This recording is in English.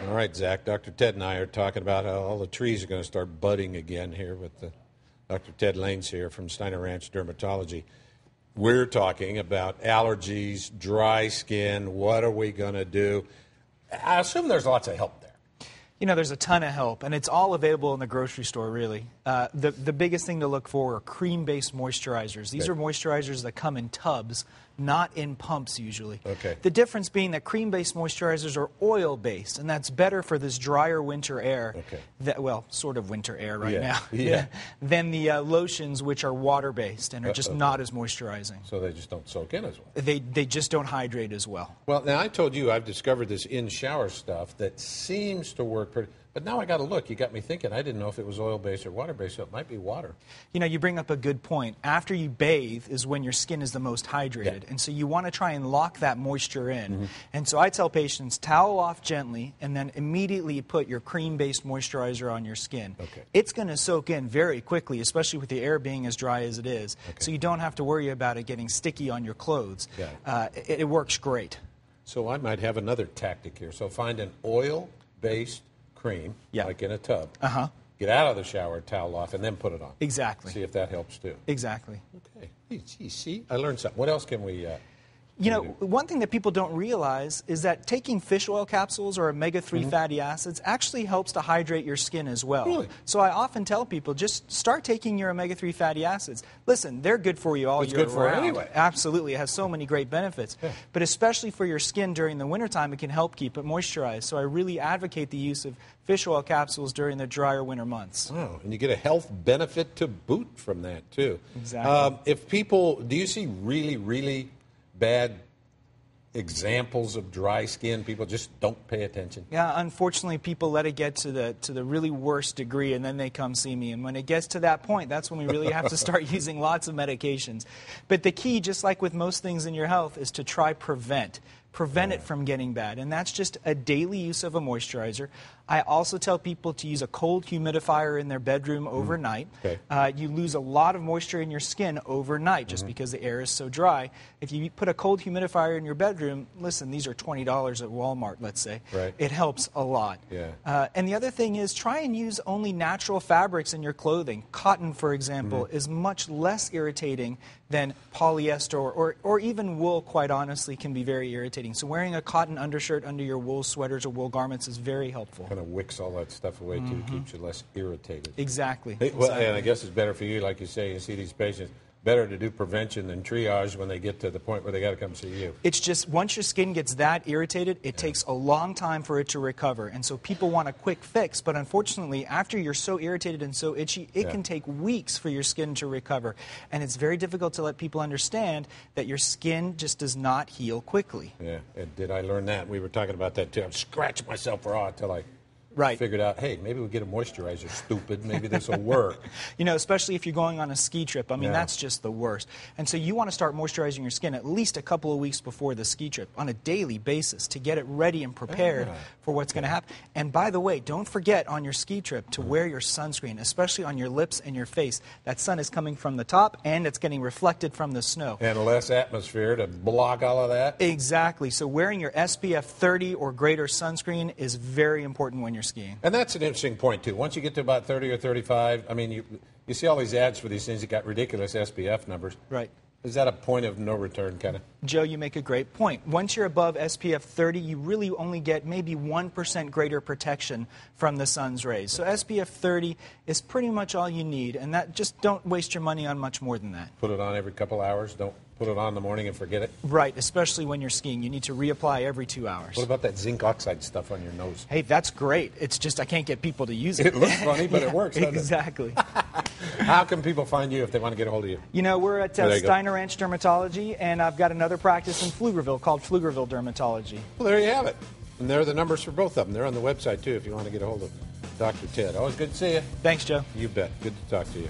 All right, Zach. Dr. Ted and I are talking about how all the trees are going to start budding again here with Dr. Ted Lanes here from Steiner Ranch Dermatology. We're talking about allergies, dry skin. What are we going to do? I assume there's lots of help there. You know, there's a ton of help, and it's all available in the grocery store, really. The biggest thing to look for are cream-based moisturizers. These are moisturizers that come in tubs, not in pumps usually. Okay. The difference being that cream-based moisturizers are oil-based, and that's better for this drier winter air. Okay. Well, sort of winter air right now. Yeah. Than the lotions, which are water-based and are just not as moisturizing. So they just don't soak in as well. They just don't hydrate as well. Well, now I told you I've discovered this in-shower stuff that seems to work pretty. But now I got to look. You got me thinking. I didn't know if it was oil-based or water-based, so it might be water. You know, you bring up a good point. After you bathe is when your skin is the most hydrated. Yeah. And so you want to try and lock that moisture in. Mm-hmm. And so I tell patients, towel off gently and then immediately put your cream-based moisturizer on your skin. Okay. It's going to soak in very quickly, especially with the air being as dry as it is. Okay. So you don't have to worry about it getting sticky on your clothes. Yeah. It works great. So I might have another tactic here. So find an oil-based cream, like in a tub. Get out of the shower, towel off, and then put it on. Exactly. See if that helps too. Exactly. Okay. Gee, see, I learned something. What else can we? You know, one thing that people don't realize is that taking fish oil capsules or omega-3 fatty acids actually helps to hydrate your skin as well. Really? So I often tell people, just start taking your omega-3 fatty acids. Listen, they're good for you all year round. It's good for it anyway. Absolutely. It has so many great benefits. Yeah. But especially for your skin during the wintertime, it can help keep it moisturized. So I really advocate the use of fish oil capsules during the drier winter months. Oh, and you get a health benefit to boot from that, too. Exactly. If people, do you see really, really bad examples of dry skin? People just don't pay attention. Yeah, unfortunately, people let it get to the really worst degree, and then they come see me. And when it gets to that point, that's when we really have to start using lots of medications. But the key, just like with most things in your health, is to try prevent it from getting bad. And that's just a daily use of a moisturizer. I also tell people to use a cold humidifier in their bedroom overnight. Okay. You lose a lot of moisture in your skin overnight just because the air is so dry. If you put a cold humidifier in your bedroom, listen, these are $20 at Walmart, let's say. Right. It helps a lot. Yeah. And the other thing is try and use only natural fabrics in your clothing. Cotton, for example, is much less irritating than polyester or even wool, quite honestly, can be very irritating. So wearing a cotton undershirt under your wool sweaters or wool garments is very helpful. Kind of wicks all that stuff away, too. Keeps you less irritated. Exactly. Well, and I guess it's better for you, like you say, you see these patients, better to do prevention than triage when they get to the point where they got to come see you. It's just once your skin gets that irritated, it takes a long time for it to recover. And so people want a quick fix, but unfortunately, after you're so irritated and so itchy, it can take weeks for your skin to recover. And it's very difficult to let people understand that your skin just does not heal quickly. Yeah, and did I learn that? We were talking about that, too. I'm scratching myself raw until I figured out, hey, maybe we'll get a moisturizer, stupid. Maybe this will work. You know, especially if you're going on a ski trip. I mean, that's just the worst. And so you want to start moisturizing your skin at least a couple of weeks before the ski trip on a daily basis to get it ready and prepared for what's going to happen. And by the way, don't forget on your ski trip to wear your sunscreen, especially on your lips and your face. That sun is coming from the top and it's getting reflected from the snow. And less atmosphere to block all of that. Exactly. So wearing your SPF 30 or greater sunscreen is very important when you're skiing. And that's an interesting point, too. Once you get to about 30 or 35, I mean, you see all these ads for these things that got ridiculous SPF numbers. Right. Is that a point of no return, kind of? Joe, you make a great point. Once you're above SPF 30, you really only get maybe 1% greater protection from the sun's rays. So SPF 30 is pretty much all you need, and that just don't waste your money on much more than that. Put it on every couple hours. Don't put it on in the morning and forget it. Right, especially when you're skiing. You need to reapply every 2 hours. What about that zinc oxide stuff on your nose? Hey, that's great. It's just I can't get people to use it. It looks funny, but it works, doesn't exactly. it? How can people find you if they want to get a hold of you? You know, we're at Steiner Ranch Dermatology, and I've got another practice in Pflugerville called Pflugerville Dermatology. Well, there you have it. And there are the numbers for both of them. They're on the website, too, if you want to get a hold of Dr. Ted. Always good to see you. Thanks, Joe. You bet. Good to talk to you.